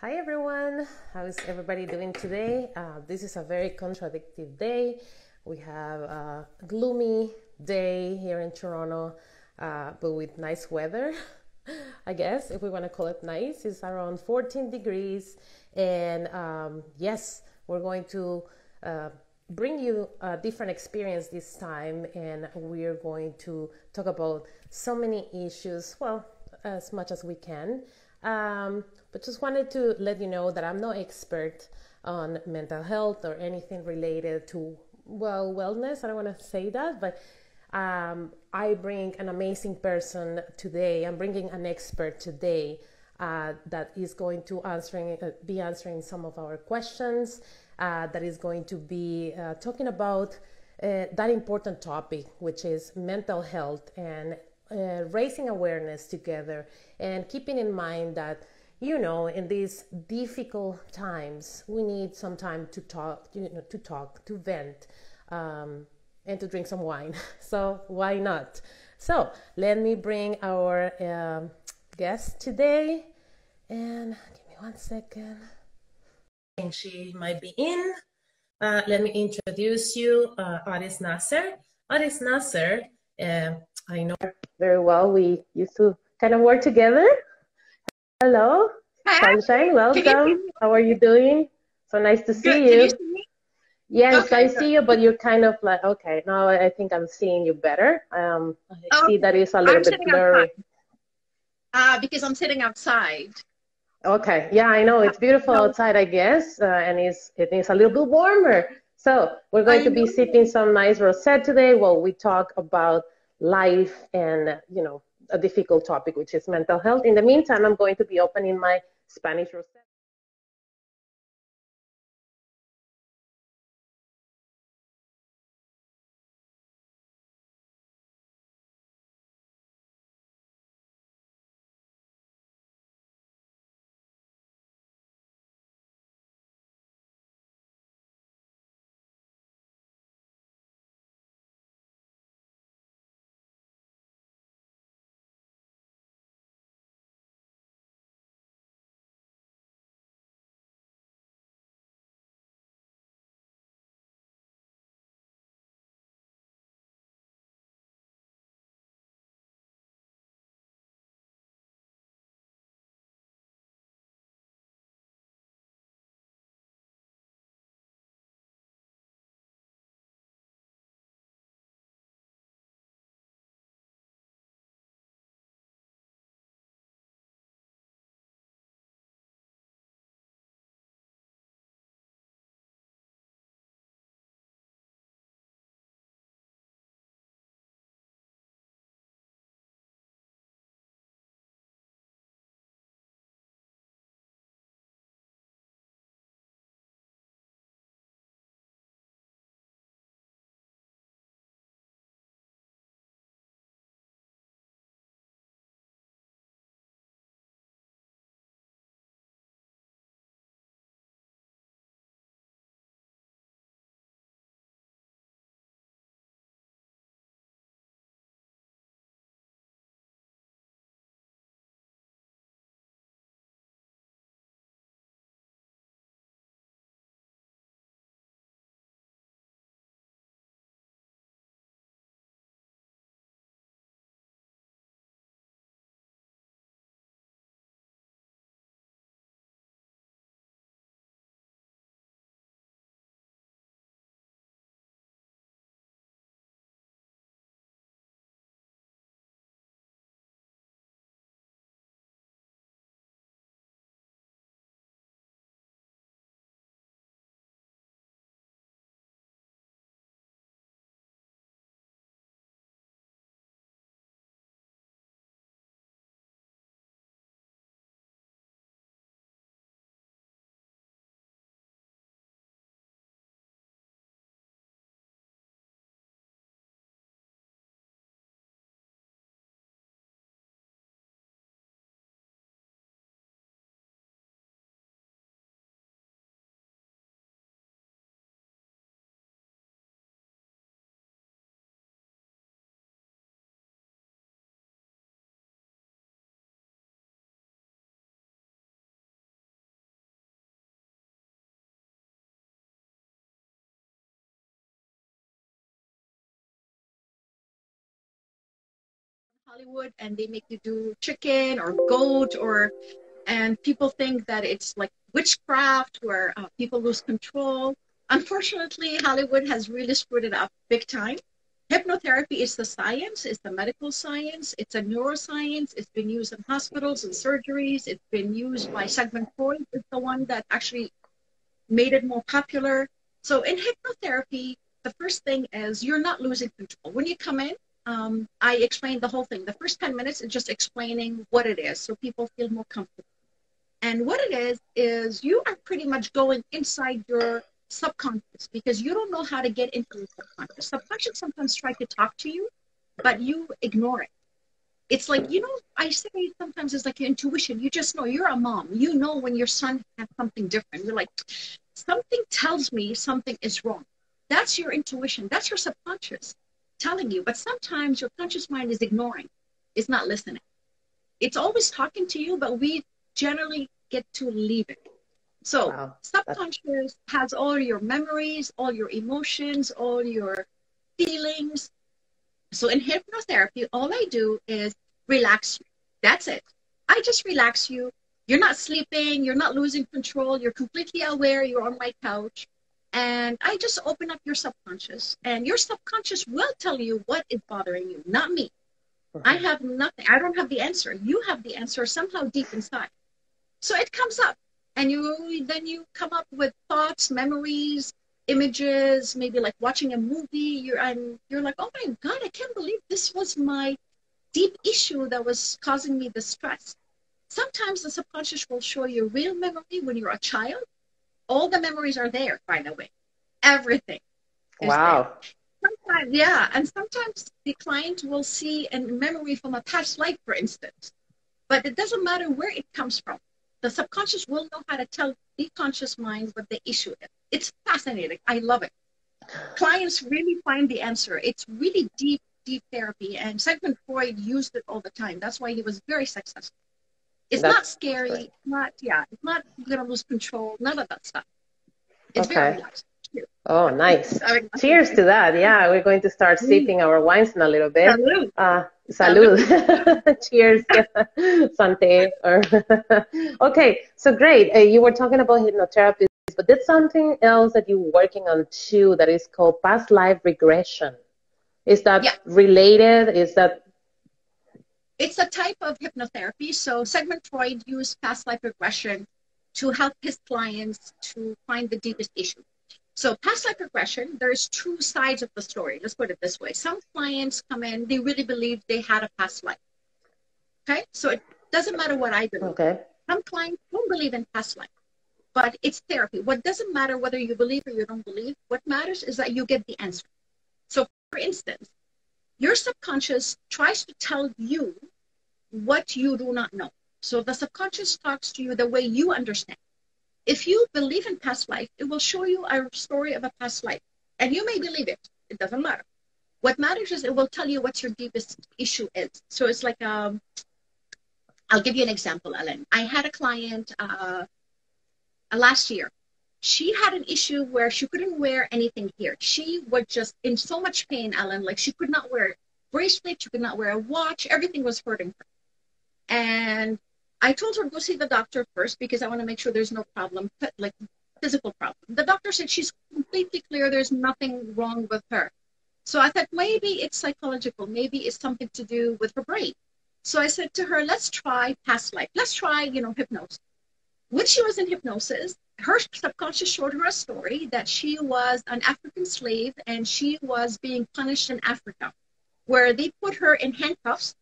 Hi everyone, how is everybody doing today? This is a very contradictory day. We have a gloomy day here in Toronto, but with nice weather, I guess, if we want to call it nice. It's around 14 degrees, and yes, we're going to bring you a different experience this time, and we're going to talk about so many issues, well, as much as we can. But just wanted to let you know that I'm no expert on mental health or anything related to, well, wellness. I don't want to say that, but I bring an amazing person today. I'm bringing an expert today that is going to be answering some of our questions, that is going to be talking about that important topic, which is mental health, and raising awareness together, and keeping in mind that, you know, in these difficult times, we need some time to talk, to vent, and to drink some wine. So why not? So let me bring our guest today, and give me 1 second. And she might be in. Let me introduce you, Aries Nasser. Aries Nasser, I know very well. We used to kind of work together. Hello, Hi, Sunshine. can you Welcome. hear me? How are you doing? So nice to Good. see Can you you. see me? Yes, I Okay, good. see you, but you're kind of like, okay, now I think I'm seeing you better. I see that Okay. it's a little I'm bit sitting outside. blurry. Because I'm sitting outside. Okay, yeah, I know it's beautiful No, outside, I guess, and it is a little bit warmer. So we're going I to be sipping know. some nice rosé today while we talk about life and, you know, a difficult topic, which is mental health. In the meantime, I'm going to be opening my Spanish rosé. Hollywood and they make you do chicken or goat and people think that it's like witchcraft where people lose control. Unfortunately, Hollywood has really screwed it up big time. Hypnotherapy is the science, it's the medical science, it's a neuroscience. It's been used in hospitals and surgeries. It's been used by Sigmund Freud, is the one that actually made it more popular. So in hypnotherapy, the first thing is you're not losing control. When you come in, I explain the whole thing. The first 10 minutes is just explaining what it is so people feel more comfortable. And what it is you are pretty much going inside your subconscious because you don't know how to get into your subconscious. Subconscious sometimes try to talk to you, but you ignore it. It's like, I say sometimes it's like your intuition. You just know. You're a mom. You know when your son has something different. You're like, something tells me something is wrong. That's your intuition. That's your subconscious telling you. But sometimes your conscious mind is ignoring. It's not listening. It's always talking to you, but we generally get to leave it. So wow. Subconscious has all your memories, all your emotions, all your feelings. So in hypnotherapy, all I do is relax you. That's it. I just relax you. You're not sleeping. You're not losing control. You're completely aware. You're on my couch. And I just open up your subconscious. And your subconscious will tell you what is bothering you, not me. I have nothing. I don't have the answer. You have the answer somehow deep inside. So it comes up. And then you come up with thoughts, memories, images, maybe like watching a movie. You're like, oh my God, I can't believe this was my deep issue that was causing me the stress. Sometimes the subconscious will show you real memory when you're a child. All the memories are there, by the way. Everything is there. Sometimes, yeah, and sometimes the client will see a memory from a past life, for instance. But it doesn't matter where it comes from. The subconscious will know how to tell the conscious mind what the issue is. It's fascinating. I love it. Clients really find the answer. It's really deep, deep therapy. And Sigmund Freud used it all the time. That's why he was very successful. It's not scary. Right. It's not going to lose control. None of that stuff. It's very relaxing. Oh, nice. Cheers to that. Yeah, we're going to start sipping our wines in a little bit. Salud. Cheers. Sante. Okay, so great. You were talking about hypnotherapy, but there's something else that you're working on too that is called past life regression. Is that related? It's a type of hypnotherapy. So Sigmund Freud used past life regression to help his clients to find the deepest issue. So past life regression, there's two sides of the story. Let's put it this way. Some clients come in, they really believe they had a past life. Okay? So it doesn't matter what I believe. Okay. Some clients don't believe in past life, but it's therapy. What doesn't matter whether you believe or you don't believe, what matters is that you get the answer. So for instance, your subconscious tries to tell you what you do not know. So the subconscious talks to you the way you understand. If you believe in past life, it will show you a story of a past life. And you may believe it. It doesn't matter. What matters is it will tell you what your deepest issue is. So it's like, I'll give you an example, Ellen. I had a client last year. She had an issue where she couldn't wear anything here. She was just in so much pain, Ellen. Like she could not wear a bracelet. She could not wear a watch. Everything was hurting her. And I told her, go see the doctor first because I want to make sure there's no problem, like physical problem. The doctor said she's completely clear. There's nothing wrong with her. So I thought maybe it's psychological. Maybe it's something to do with her brain. So I said to her, let's try past life. Let's try, hypnosis. When she was in hypnosis, her subconscious showed her a story that she was an African slave and she was being punished in Africa, where they put her in handcuffs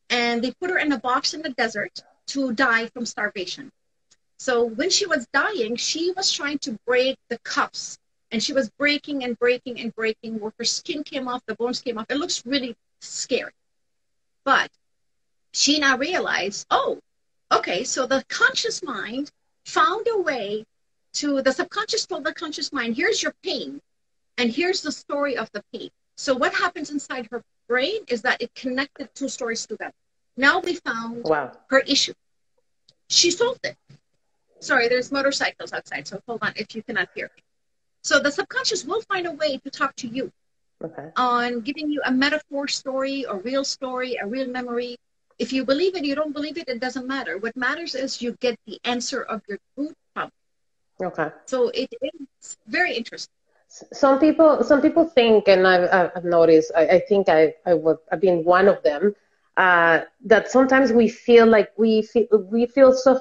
and they put her in a box in the desert to die from starvation. So when she was dying, she was trying to break the cuffs and she was breaking and breaking and breaking where her skin came off, the bones came off. It looks really scary. But she now realized, oh, okay, so the conscious mind found a way the subconscious told the conscious mind, here's your pain and here's the story of the pain. So what happens inside her brain is that it connected two stories together. Now we found her issue. She solved it. Sorry, there's motorcycles outside, so hold on if you cannot hear me. So the subconscious will find a way to talk to you. Okay. on giving you a metaphor story, a real memory. If you believe it, you don't believe it, it doesn't matter. What matters is you get the answer of your true problem. Okay. So it is very interesting. Some people think, and I've noticed, I think I've been one of them, that sometimes we feel so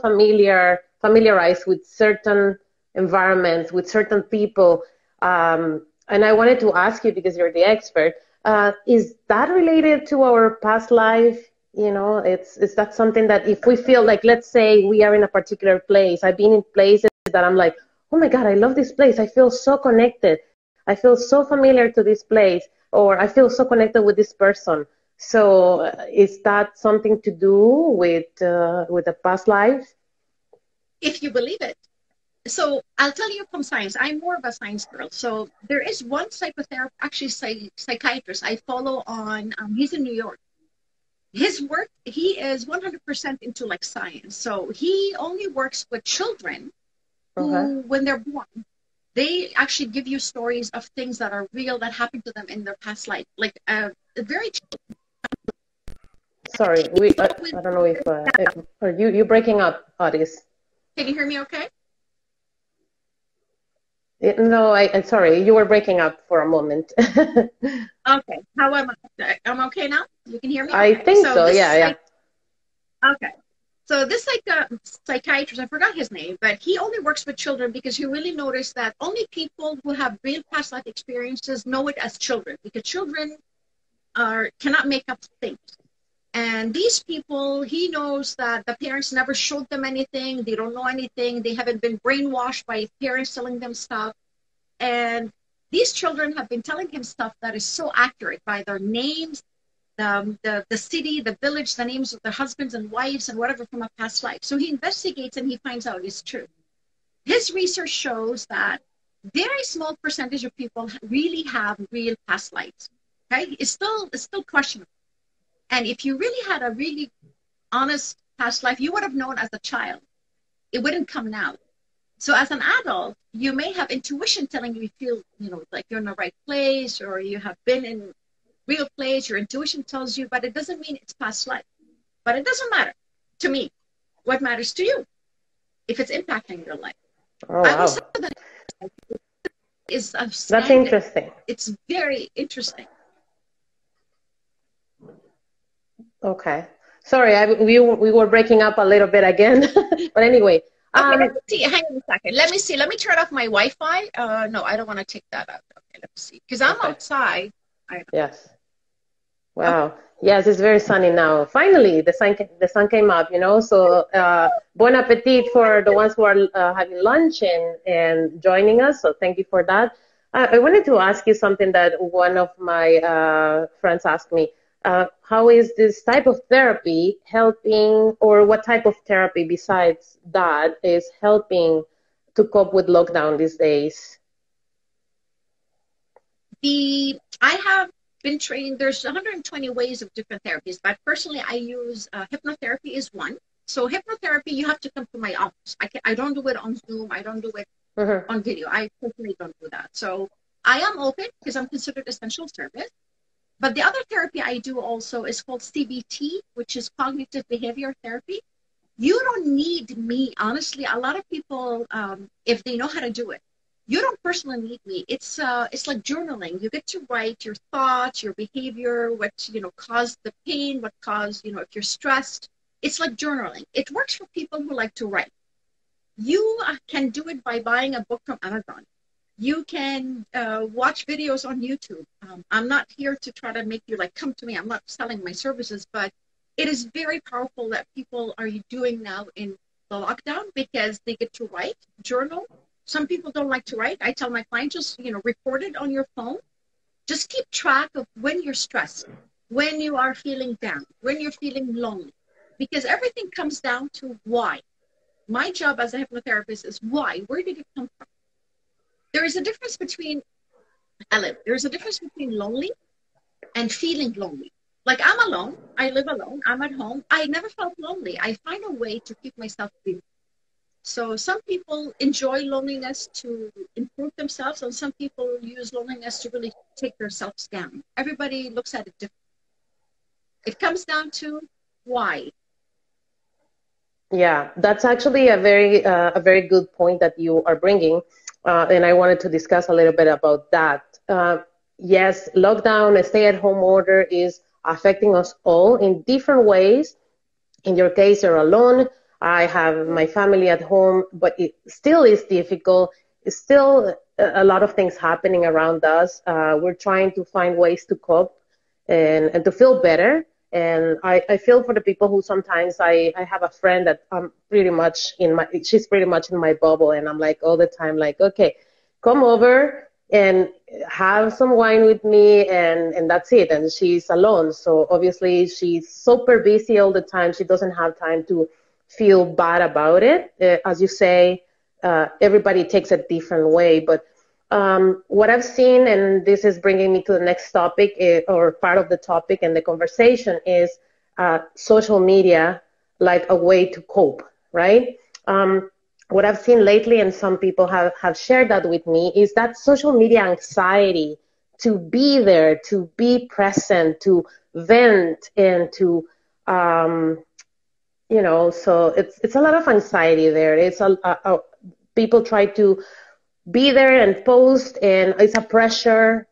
familiarized with certain environments, with certain people. And I wanted to ask you, because you're the expert, is that related to our past life? Is that something that if we feel like, let's say we are in a particular place, I've been in places that I'm like, oh my God, I love this place. I feel so connected. I feel so familiar to this place, or I feel so connected with this person. So, is that something to do with the past life? If you believe it. So I'll tell you from science. I'm more of a science girl. So there is one psychotherapist, actually psychiatrist I follow on. He's in New York. His work, he is 100% into like science. So he only works with children Okay. who, when they're born, they actually give you stories of things that are real that happened to them in their past life. Like a very Sorry, I don't know if or you breaking up, Audis. Can you hear me okay? No, I'm sorry, you were breaking up for a moment. Okay. How am I? I'm okay now? You can hear me? I Okay. think So so. this Yeah, yeah. okay. So this psychiatrist, I forgot his name, but he only works with children because he really noticed that only people who have real past life experiences know it as children, because children cannot make up things. And these people, he knows that the parents never showed them anything. They don't know anything. They haven't been brainwashed by parents telling them stuff. And these children have been telling him stuff that is so accurate by their names, the city, the village, the names of their husbands and wives and whatever from a past life. So he investigates and he finds out it's true. His research shows that very small percentage of people really have real past lives. Okay, it's still questionable. And if you really had a really honest past life, you would have known as a child. It wouldn't come now. So as an adult, you may have intuition telling you feel, like you're in the right place, or you have been in real place. Your intuition tells you, but it doesn't mean it's past life. But it doesn't matter to me. What matters to you? If it's impacting your life. Oh, I will wow. say that is That's outstanding. interesting. It's very interesting. Okay. Sorry, we were breaking up a little bit again. But anyway, Okay, let me see. Hang on a second. Let me see. Let me turn off my Wi-Fi. No, I don't want to take that out. Okay, let me see. Because I'm okay. outside. Yes. Okay. Wow. Yes, it's very sunny now. Finally, the sun came up, So bon appetit for the ones who are having lunch and joining us. So thank you for that. I wanted to ask you something that one of my friends asked me. How is this type of therapy helping, or what type of therapy besides that is helping to cope with lockdown these days? I have been trained. There's 120 ways of different therapies, but personally, I use hypnotherapy is one. So hypnotherapy, you have to come to my office. I don't do it on Zoom. I don't do it on video. I personally don't do that. So I am open because I'm considered essential service. But the other therapy I do also is called CBT, which is cognitive behavior therapy. You don't need me, honestly. A lot of people, if they know how to do it, you don't personally need me. It's like journaling. You get to write your thoughts, your behavior, what caused the pain, what caused if you're stressed. It's like journaling. It works for people who like to write. You can do it by buying a book from Amazon. You can watch videos on YouTube. I'm not here to try to make you come to me. I'm not selling my services, but it is very powerful that people are doing now in the lockdown, because they get to write, journal. Some people don't like to write. I tell my clients, just record it on your phone. Just keep track of when you're stressed, when you are feeling down, when you're feeling lonely, because everything comes down to why. My job as a hypnotherapist is why. Where did it come from? There is a difference between lonely and feeling lonely. Like, I'm alone. I live alone. I'm at home. I never felt lonely. I find a way to keep myself busy. So some people enjoy loneliness to improve themselves, and some people use loneliness to really take themselves down. Everybody looks at it differently. It comes down to why. Yeah, that's actually a very good point that you are bringing, and I wanted to discuss a little bit about that. Yes, lockdown, a stay-at-home order is affecting us all in different ways. In your case, you're alone. I have my family at home, but it still is difficult. It's still a lot of things happening around us. We're trying to find ways to cope and to feel better. And I feel for the people who sometimes I have a friend that I'm pretty much she's pretty much in my bubble. And I'm like all the time, like, okay, come over and have some wine with me and that's it. And she's alone. So obviously she's super busy all the time. She doesn't have time to feel bad about it. As you say, everybody takes a different way, but what I've seen, and this is bringing me to the next topic or part of the topic and the conversation, is social media like a way to cope, right? What I've seen lately, and some people have shared that with me, is that social media anxiety to be there, to be present, to vent, and to, so it's a lot of anxiety there. People try to be there and post, and it's a pressure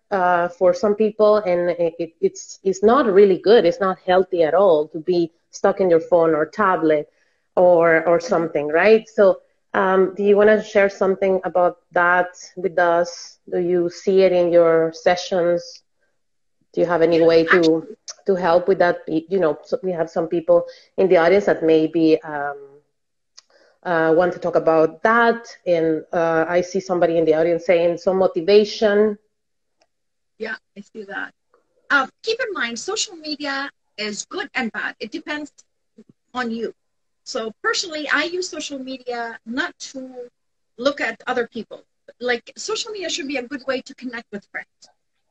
for some people, and it's not really good. It's not healthy at all to be stuck in your phone or tablet or something, right? So do you want to share something about that with us? Do you see it in your sessions? Do you have any Yeah, way actually, to help with that? So we have some people in the audience that maybe want to talk about that. And I see somebody in the audience saying some motivation. yeah, I see that. Keep in mind, social media is good and bad. It depends on you. So personally, I use social media not to look at other people. Like social media should be a good way to connect with friends.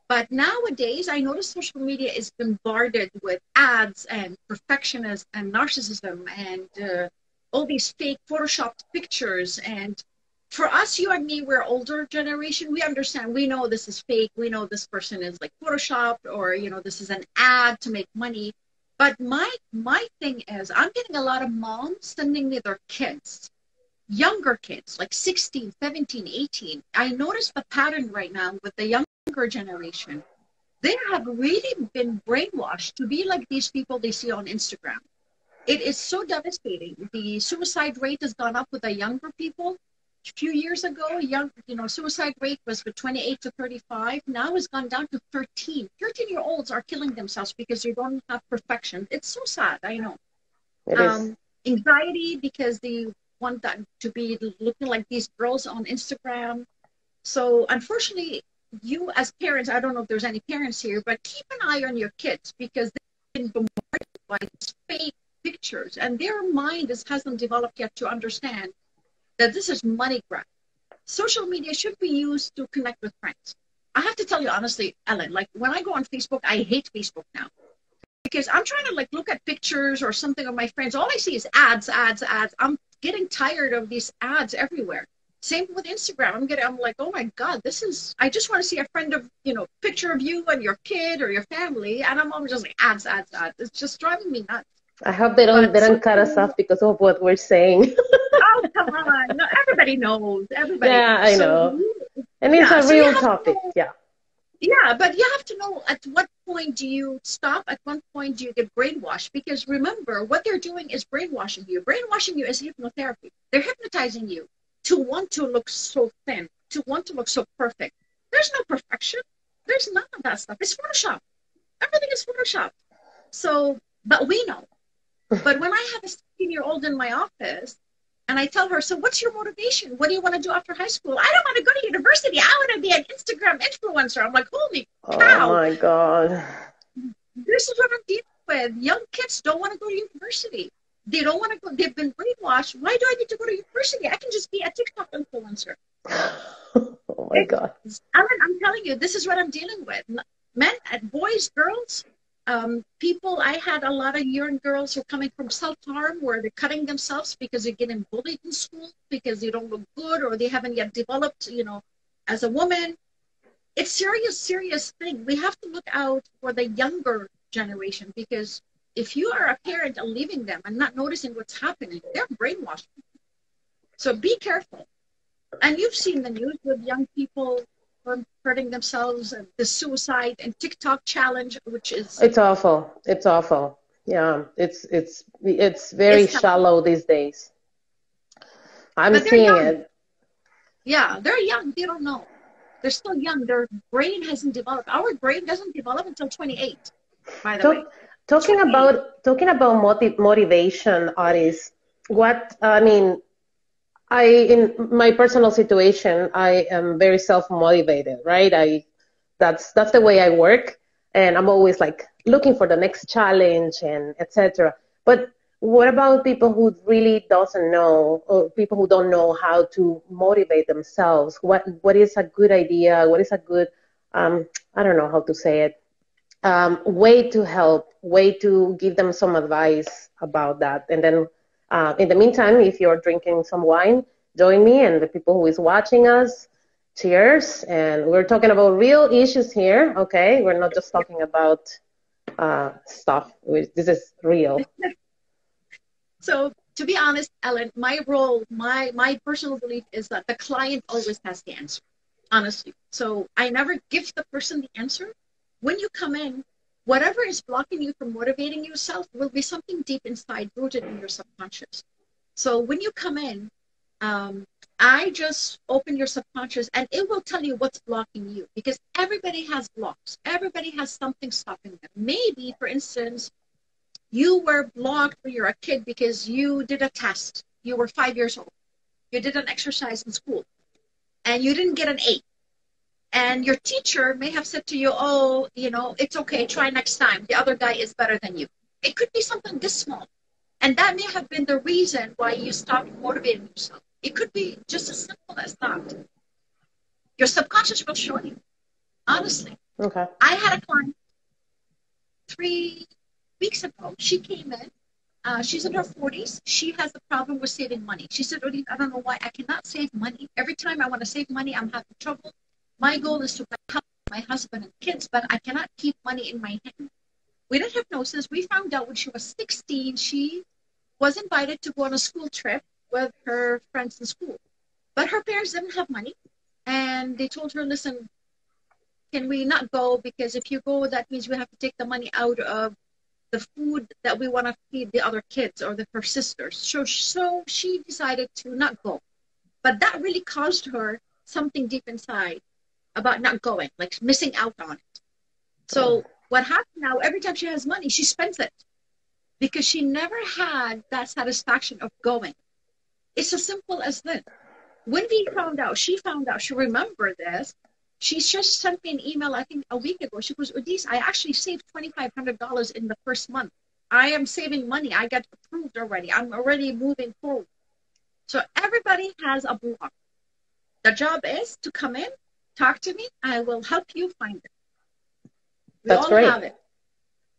But nowadays, I notice social media is bombarded with ads and perfectionism and narcissism and all these fake photoshopped pictures. And for us, you and me, we're older generation. We understand. We know this is fake. We know this person is like photoshopped, or this is an ad to make money. But my thing is, I'm getting a lot of moms sending me their kids, younger kids, like 16, 17, 18. I notice the pattern right now with the younger generation. They have really been brainwashed to be like these people they see on Instagram. It is so devastating. The suicide rate has gone up with the younger people. A few years ago, suicide rate was for 28 to 35. Now it's gone down to 13. 13-year-olds are killing themselves because they don't have perfection. It's so sad, I know. It is. Anxiety because they want that to be looking like these girls on Instagram. So unfortunately, you as parents, I don't know if there's any parents here, but keep an eye on your kids because they've been bombarded by fake pictures, and their mind hasn't developed yet to understand that this is money grab. Social media should be used to connect with friends. I have to tell you honestly, Ellen, like when I go on Facebook, I hate Facebook now because I'm trying to like look at pictures or something of my friends. All I see is ads, ads, ads. I'm getting tired of these ads everywhere. Same with Instagram. I'm like, oh my God, I just want to see a friend of, picture of you and your kid or your family. And I'm always just like ads, ads, ads. It's just driving me nuts. I hope they don't cut us off because of what we're saying. Oh, come on. No, everybody knows. Everybody Yeah, knows. I So, know. And it's yeah, a so you real have to topic. know. Yeah. Yeah, but you have to know at what point do you stop? At what point do you get brainwashed? Because remember, what they're doing is brainwashing you. Brainwashing you is hypnotherapy. They're hypnotizing you to want to look so thin, to want to look so perfect. There's no perfection. There's none of that stuff. It's Photoshop. Everything is Photoshop. So, but we know. But when I have a 16-year-old in my office and I tell her, so what's your motivation? What do you want to do after high school? I don't want to go to university. I want to be an Instagram influencer. I'm like, holy Oh cow. my God. This is what I'm dealing with. Young kids don't want to go to university. They don't want to go. They've been brainwashed. Why do I need to go to university? I can just be a TikTok influencer. Oh my God. Ellen, I'm telling you, this is what I'm dealing with. Men, boys, girls, People, I had a lot of young girls who are coming from self-harm where they're cutting themselves because they're getting bullied in school because they don't look good or they haven't yet developed, as a woman. It's serious thing. We have to look out for the younger generation because if you are a parent and leaving them and not noticing what's happening, they're brainwashed. So be careful. And you've seen the news with young people hurting themselves and the suicide and TikTok challenge, which is It's awful. It's awful. Yeah, it's very it's shallow these days. I'm but they're seeing young. it. Yeah, they're young. They don't know. They're still young. Their brain hasn't developed. Our brain doesn't develop until 28, by the way. Talk, talking 28. about motivation, Aris. What I mean, in my personal situation, I am very self-motivated, right? That's the way I work, and I'm always like looking for the next challenge and etc. But what about people who really doesn't know, or people who don't know how to motivate themselves? What is a good idea? What is a good I don't know how to say it, way to help, way to give them some advice about that. And then in the meantime, if you're drinking some wine, join me and the people who is watching us. Cheers. And we're talking about real issues here, okay? We're not just talking about stuff. This is real. So to be honest, Ellen, my role, my personal belief is that the client always has the answer, honestly. So I never give the person the answer. When you come in, whatever is blocking you from motivating yourself will be something deep inside, rooted in your subconscious. So when you come in, um, I just open your subconscious and it will tell you what's blocking you because everybody has blocks. Everybody has something stopping them. Maybe, for instance, you were blocked when you're a kid because you did a test. You were 5 years old. You did an exercise in school and you didn't get an A. And your teacher may have said to you, oh, it's okay, try next time. The other guy is better than you. It could be something this small. And that may have been the reason why you stopped motivating yourself. It could be just as simple as that. Your subconscious will show you, honestly. Okay. I had a client 3 weeks ago. She came in. She's in her 40s. She has a problem with saving money. She said, Odin, I don't know why I cannot save money. Every time I want to save money, I'm having trouble. My goal is to help my husband and kids, but I cannot keep money in my hand. We did hypnosis. We found out when she was 16, she was invited to go on a school trip with her friends in school. But her parents didn't have money. And they told her, listen, can we not go? Because if you go, that means we have to take the money out of the food that we want to feed the other kids or her sisters. So she decided to not go. But that really caused her something deep inside about not going, like missing out on it. So what happened now, every time she has money, she spends it because she never had that satisfaction of going. It's as simple as that. When she found out, she remembered this. She just sent me an email, I think a week ago. She goes, Odise, I actually saved $2,500 in the first month. I am saving money. I got approved already. I'm already moving forward. So everybody has a block. The job is to come in, talk to me. I will help you find it. We That's all great. have it.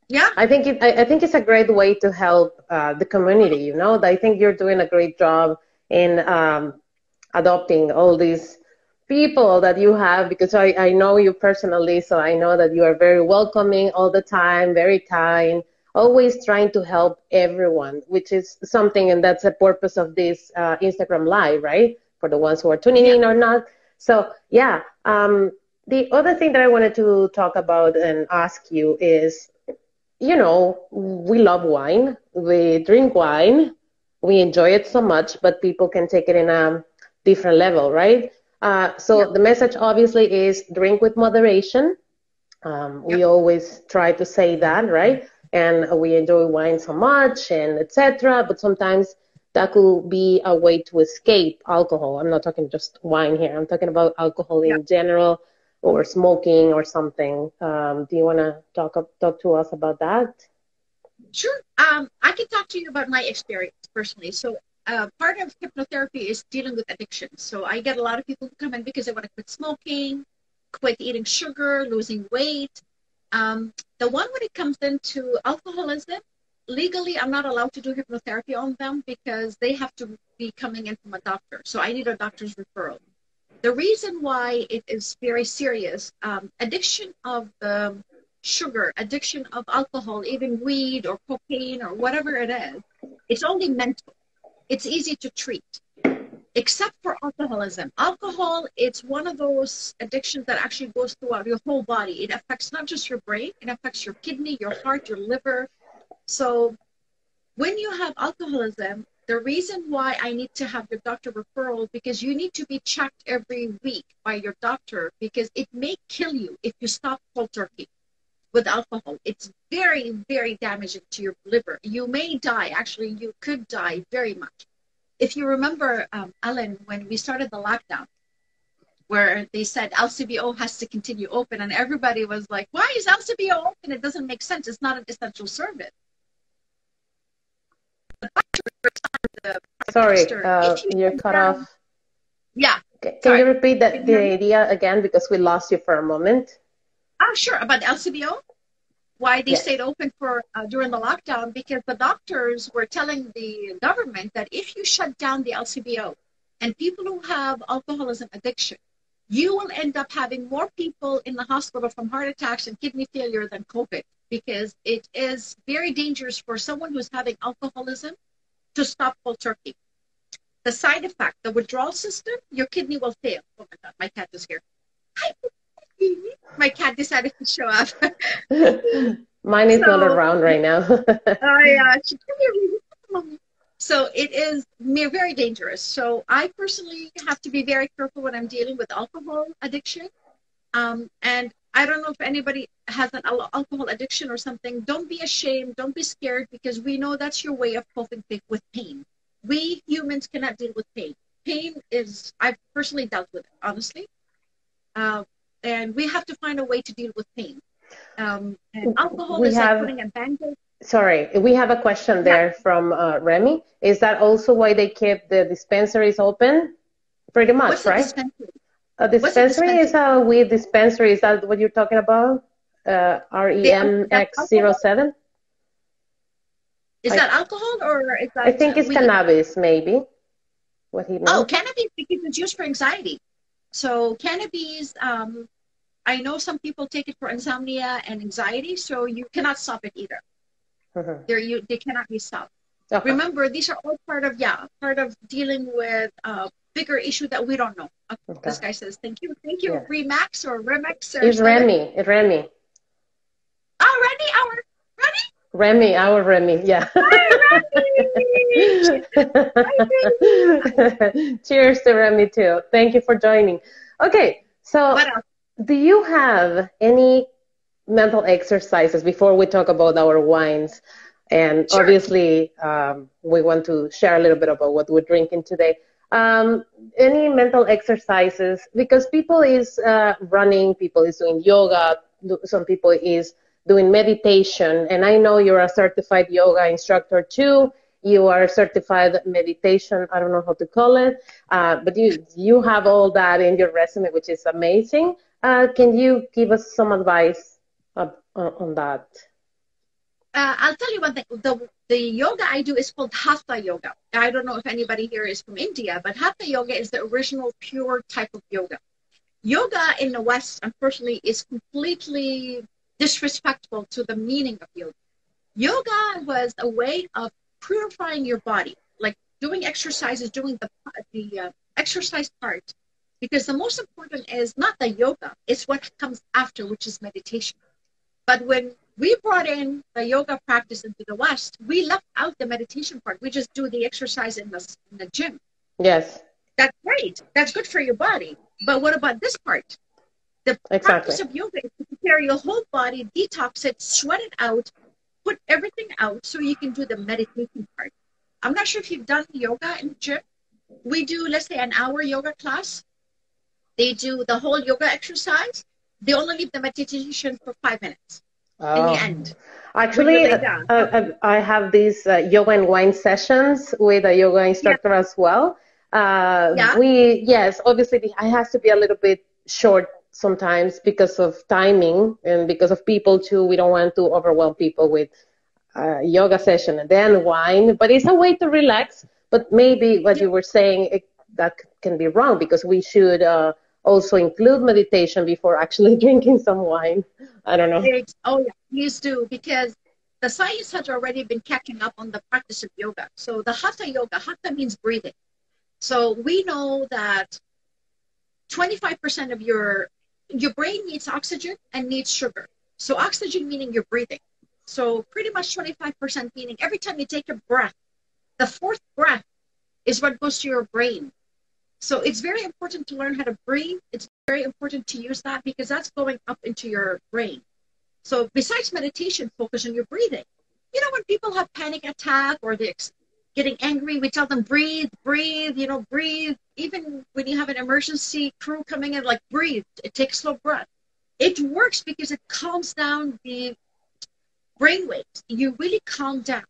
Yeah. I think it's a great way to help the community. I think you're doing a great job in adopting all these people that you have, because I know you personally, so I know that you are very welcoming all the time, very kind, always trying to help everyone, which is something, and that's the purpose of this Instagram Live, right? For the ones who are tuning in or not. So yeah, the other thing that I wanted to talk about and ask you is, we love wine, we drink wine, we enjoy it so much, but people can take it in a different level, right? So the message obviously is drink with moderation. We always try to say that, right? And we enjoy wine so much and etc. But sometimes that could be a way to escape alcohol. I'm not talking just wine here. I'm talking about alcohol in general, or smoking or something. Do you want to talk to us about that? Sure. I can talk to you about my experience personally. So part of hypnotherapy is dealing with addiction. So I get a lot of people who come in because they want to quit smoking, quit eating sugar, losing weight. The one when it comes into alcoholism, legally, I'm not allowed to do hypnotherapy on them because they have to be coming in from a doctor. So I need a doctor's referral. The reason why it is very serious, addiction of the sugar, addiction of alcohol, even weed or cocaine or whatever it is, it's only mental. It's easy to treat, except for alcoholism. Alcohol, it's one of those addictions that actually goes throughout your whole body. It affects not just your brain, it affects your kidney, your heart, your liver. So when you have alcoholism, the reason why I need to have your doctor referral, because you need to be checked every week by your doctor, because it may kill you if you stop cold turkey with alcohol. It's very, very damaging to your liver. You may die. Actually, you could die very much. If you remember, Ellen, when we started the lockdown, where they said LCBO has to continue open, and everybody was like, why is LCBO open? It doesn't make sense. It's not an essential service. Sorry, you're cut off. Yeah. Can you repeat the idea again, because we lost you for a moment? Sure. About LCBO, why they stayed open for during the lockdown, because the doctors were telling the government that if you shut down the LCBO and people who have alcoholism addiction, you will end up having more people in the hospital from heart attacks and kidney failure than COVID, because it is very dangerous for someone who's having alcoholism to stop cold turkey. The side effect, the withdrawal system, your kidney will fail. Oh my God, my cat is here. Hi. My cat decided to show up. Mine is not around right now. So it is very dangerous. So I personally have to be very careful when I'm dealing with alcohol addiction. And I don't know if anybody has an alcohol addiction or something. Don't be ashamed. Don't be scared, because we know that's your way of coping with pain. We humans cannot deal with pain. Pain is, I've personally dealt with it, honestly. And we have to find a way to deal with pain. And alcohol is like putting a band-aid. Sorry, we have a question there from Remy. Is that also why they kept the dispensaries open? Pretty much, What's right? A dispensary is a weed dispensary. Is that what you're talking about? REMX07? Is that alcohol, or is that? I think it's cannabis, maybe. What he meant. Oh, cannabis, because it's used for anxiety. So cannabis, I know some people take it for insomnia and anxiety, so you cannot stop it either. They cannot be stopped. Okay. Remember, these are all part of dealing with bigger issue that we don't know. Okay. This guy says, thank you. Yeah. Remax or Remex or it's Remy. It's Remy. Oh, Remy, our Remy, yeah. Hi, Remy. Cheers to Remy too. Thank you for joining. Okay, so do you have any mental exercises before we talk about our wines? And obviously, we want to share a little bit about what we're drinking today. Any mental exercises? Because people is running, people is doing yoga, some people is doing meditation, and I know you're a certified yoga instructor too. You are a certified meditation, I don't know how to call it, but you have all that in your resume, which is amazing. Can you give us some advice on that? I'll tell you one thing. The yoga I do is called Hatha yoga. I don't know if anybody here is from India, but Hatha yoga is the original pure type of yoga. Yoga in the West, unfortunately, is completely disrespectful to the meaning of yoga. Yoga was a way of purifying your body, like doing exercises, doing the exercise part, because the most important is not the yoga, it's what comes after, which is meditation. But when we brought in the yoga practice into the West, we left out the meditation part. We just do the exercise in the gym. Yes. That's great. That's good for your body. But what about this part? The practice of yoga is to prepare your whole body, detox it, sweat it out, put everything out so you can do the meditation part. I'm not sure if you've done yoga in the gym. We do, let's say, an hour yoga class. They do the whole yoga exercise. They only leave the meditation for 5 minutes in the end. Actually, I have these yoga and wine sessions with a yoga instructor as well. Yes, obviously, it has to be a little bit short sometimes because of timing and because of people too. We don't want to overwhelm people with yoga session and then wine, but it's a way to relax. But maybe what Yeah. you were saying, that can be wrong because we should also include meditation before actually drinking some wine. I don't know. Oh, yeah, please do, because the science has already been catching up on the practice of yoga. So the hatha yoga, hatha means breathing. So we know that 25% of your brain needs oxygen and needs sugar. So oxygen meaning you're breathing. So pretty much 25% meaning every time you take a breath, the fourth breath is what goes to your brain. So it's very important to learn how to breathe. It's very important to use that because that's going up into your brain. So besides meditation, focus on your breathing. You know, when people have panic attack or they're getting angry, we tell them breathe, breathe, breathe. Even when you have an emergency crew coming in, like breathe, it takes slow breath. It works because it calms down the brain waves. You really calm down.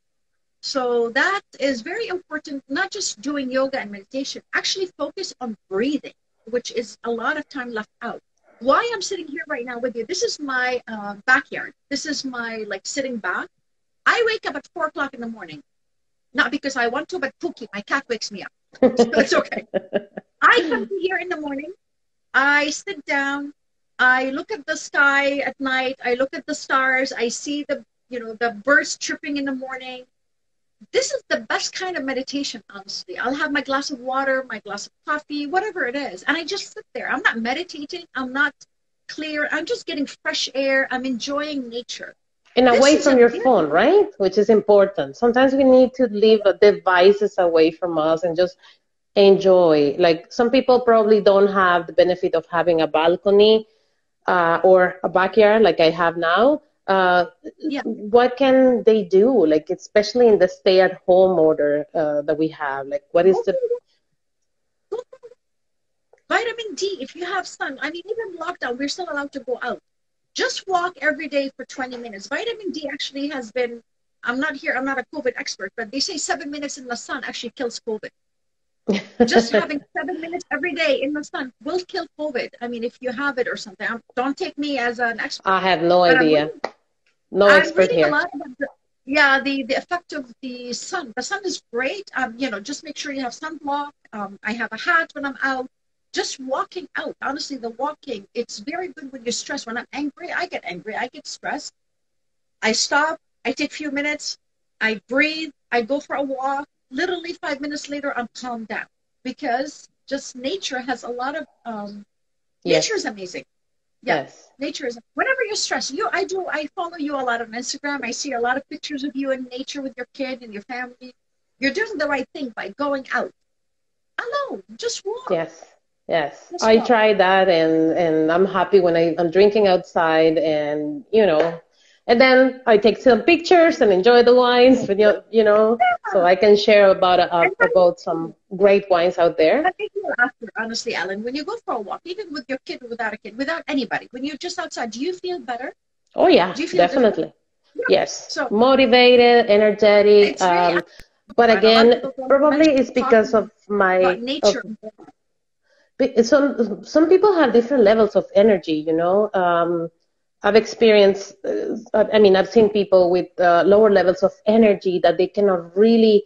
So that is very important, not just doing yoga and meditation, actually focus on breathing, which is a lot of time left out. Why I'm sitting here right now with you, this is my backyard. This is my sitting back. I wake up at 4 o'clock in the morning, not because I want to, but Pookie, my cat, wakes me up. So it's okay. I come here in the morning, I sit down, I look at the sky at night, I look at the stars, I see the birds chirping in the morning. This is the best kind of meditation, honestly. I'll have my glass of water, my glass of coffee, whatever it is. And I just sit there. I'm not meditating. I'm not clear. I'm just getting fresh air. I'm enjoying nature. And This away is from a your very, phone, right? Which is important. Sometimes we need to leave devices away from us and just enjoy. Like some people probably don't have the benefit of having a balcony or a backyard like I have now. yeah. What can they do? Like especially in the stay-at-home order that we have. Like what is Go the? for vitamin D. If you have sun, I mean, even lockdown, we're still allowed to go out. Just walk every day for 20 minutes. Vitamin D actually has been, I'm not a COVID expert, but they say 7 minutes in the sun actually kills COVID. Just having 7 minutes every day in the sun will kill COVID. I mean, if you have it or something. Don't take me as an expert, I have no but idea. No I'm expert reading a here. lot about the effect of the sun. The sun is great. Just make sure you have sunblock. I have a hat when I'm out. Just walking out. Honestly, the walking, it's very good when you're stressed. When I'm angry, I get angry. I get stressed. I stop. I take a few minutes. I breathe. I go for a walk. Literally 5 minutes later, I'm calmed down because just nature has a lot of nature is Yes. amazing. Yeah, Yes. nature is. Whenever you're stressed, I follow you a lot on Instagram. I see a lot of pictures of you in nature with your kid and your family. You're doing the right thing by going out alone. Just walk. Yes, yes. Just I walk. try that and I'm happy when I'm drinking outside and and then I take some pictures and enjoy the wines, but so I can share And about some great wines out there. that makes me laugh, honestly, Ellen. When you go for a walk, even with your kid or without a kid, without anybody, when you're just outside, do you feel better? Oh yeah, Do you feel different? definitely. Yeah. Yes. So Motivated, energetic. it's very But fun. A lot of again, people don't probably mention it's because talking of about my of nature. some people have different levels of energy. I've experienced, I mean, I've seen people with lower levels of energy that they cannot really,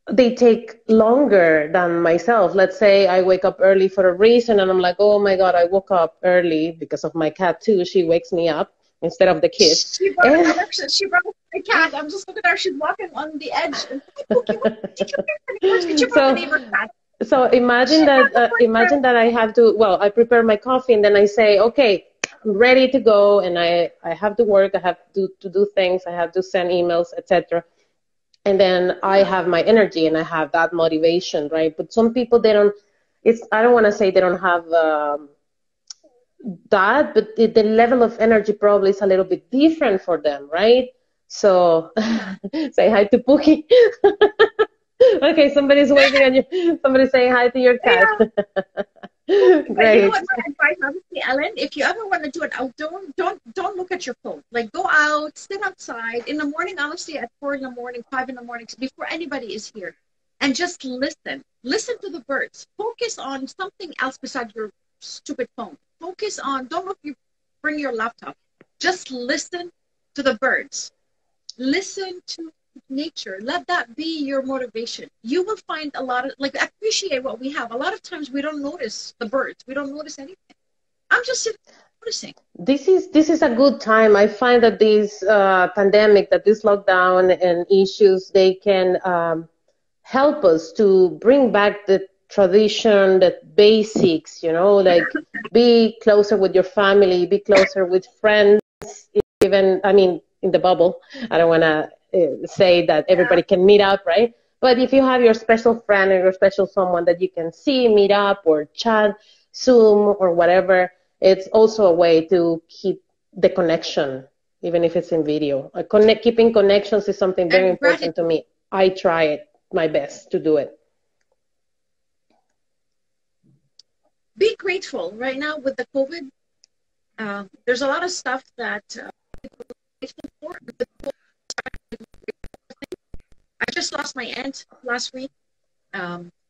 they take longer than myself. Let's say I wake up early for a reason and I'm like, oh my God, I woke up early because of my cat too. She wakes me up instead of the kids. She brought And another. She brought a cat. I'm just looking at her. She's walking on the edge. And hey, Pookie, what did you bring for neighbors? She brought the so, neighbor's cat. so She brought the boyfriend. imagine that I have to, well, I prepare my coffee and then I say, okay, I'm ready to go and I have to work. I have to do things. I have to send emails, etc. And then I Yeah. have my energy and I have that motivation, right? But some people, they don't, I don't want to say they don't have that, but the level of energy probably is a little bit different for them, right? So Yeah. say hi to Pookie. Okay, somebody's waving at you. Somebody's saying hi to your cat. Yeah. But you know Great. what? My advice, honestly, Ellen, if you ever want to do it outdoor, don't look at your phone. Like go out, sit outside in the morning. Honestly, at 4 in the morning, 5 in the morning, before anybody is here, and just listen. Listen to the birds. Focus on something else besides your stupid phone. focus on, don't look, you bring your laptop. Just listen to the birds. Listen to nature. Let that be your motivation. You will find a lot of, like, appreciate what we have. A lot of times we don't notice the birds. We don't notice anything. I'm just sitting noticing. This is a good time. I find that this pandemic, that this lockdown and issues, they can help us to bring back the tradition, the basics, like be closer with your family, be closer with friends, even, I mean, in the bubble. I don't want to say that everybody can meet up, right? But if you have your special friend or your special someone that you can see, meet up or chat, Zoom or whatever, it's also a way to keep the connection, even if it's in video. Keeping connections is something very important to me. I try it my best to do it. Be grateful. Right now with the COVID, there's a lot of stuff that grateful for. I just lost my aunt last week.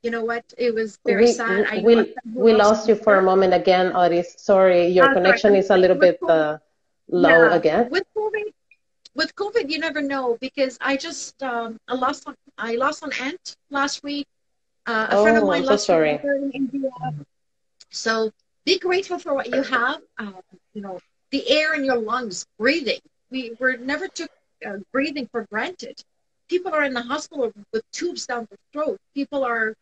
You know what? It was very sad. We lost you for a moment again, Aries. Sorry, your connection is a little bit low again. With COVID, you never know, because I just I lost an aunt last week. A friend of mine lost her mother in India. So be grateful for what you have. The air in your lungs, breathing. We're never took breathing for granted. People are in the hospital with tubes down their throat. People are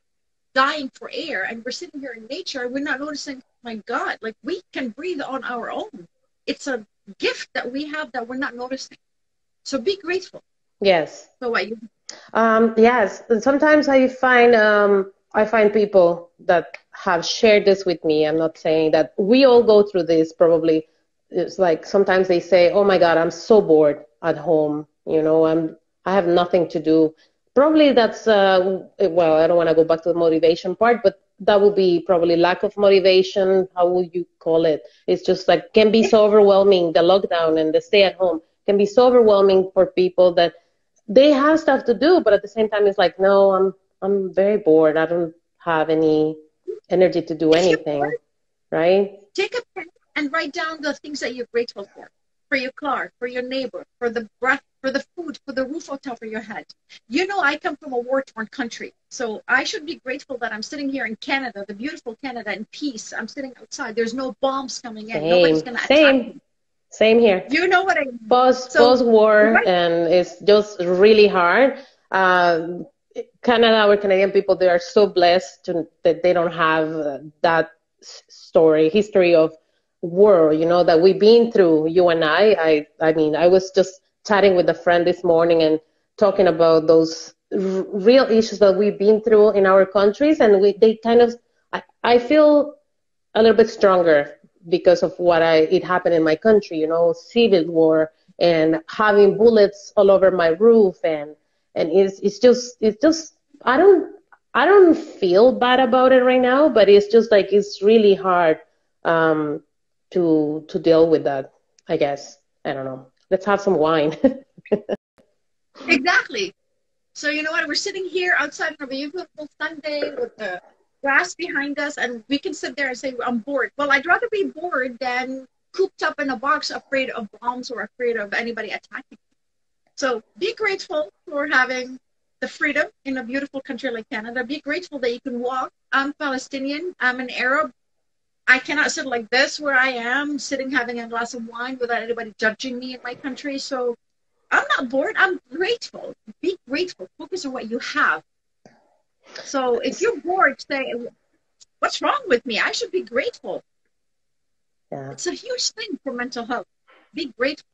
dying for air, and we're sitting here in nature. We're not noticing. My God, like, we can breathe on our own. It's a gift that we have that we're not noticing. So be grateful. Yes. So what you? Yes. And sometimes I find people that have shared this with me. I'm not saying that we all go through this. Probably, it's like sometimes they say, "Oh my God, I'm so bored at home. I have nothing to do." Probably that's well, I don't want to go back to the motivation part, but that would be probably lack of motivation. How would you call it? It's just like, can be so overwhelming. The lockdown and the stay at home can be so overwhelming for people that they have stuff to do, but at the same time, it's like, no, I'm very bored. I don't have any energy to do anything, right? Take a pen and write down the things that you're grateful for your car, for your neighbor, for the breath, for the food, for the roof on top of your head. I come from a war-torn country, so I should be grateful that I'm sitting here in Canada, the beautiful Canada, in peace. I'm sitting outside. There's no bombs coming in. Nobody's going to attack me. Same here. You know what I mean? Post-war, and it's just really hard. Canada, our Canadian people, they are so blessed that they don't have that history of war, that we've been through, you and I mean, I was just chatting with a friend this morning and talking about those real issues that we've been through in our countries, and I feel a little bit stronger because of what it happened in my country, civil war and having bullets all over my roof, and it's just I don't feel bad about it right now, but it's just like it's really hard to deal with that, I guess. I don't know. Let's have some wine. Exactly. So you know what? We're sitting here outside on a beautiful Sunday with the grass behind us, and we can sit there and say, I'm bored. Well, I'd rather be bored than cooped up in a box, afraid of bombs or afraid of anybody attacking. So be grateful for having the freedom in a beautiful country like Canada. Be grateful that you can walk. I'm Palestinian. I'm an Arab. I cannot sit like this where I am, sitting having a glass of wine without anybody judging me in my country. So I'm not bored. I'm grateful. Be grateful. Focus on what you have. So if you're bored, say, what's wrong with me? I should be grateful. Yeah. It's a huge thing for mental health. Be grateful.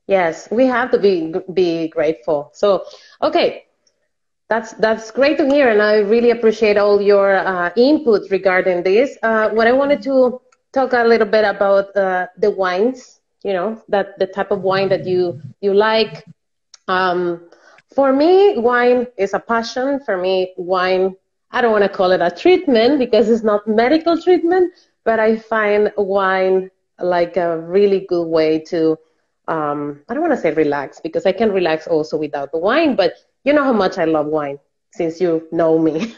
Yes, we have to be grateful. So, okay. That's great to hear, and I really appreciate all your input regarding this. What I wanted to talk a little bit about the wines, that the type of wine that you like. For me, wine is a passion. For me, wine, I don't want to call it a treatment because it's not medical treatment, but I find wine like a really good way to, I don't want to say relax, because I can relax also without the wine, but you know how much I love wine, since you know me.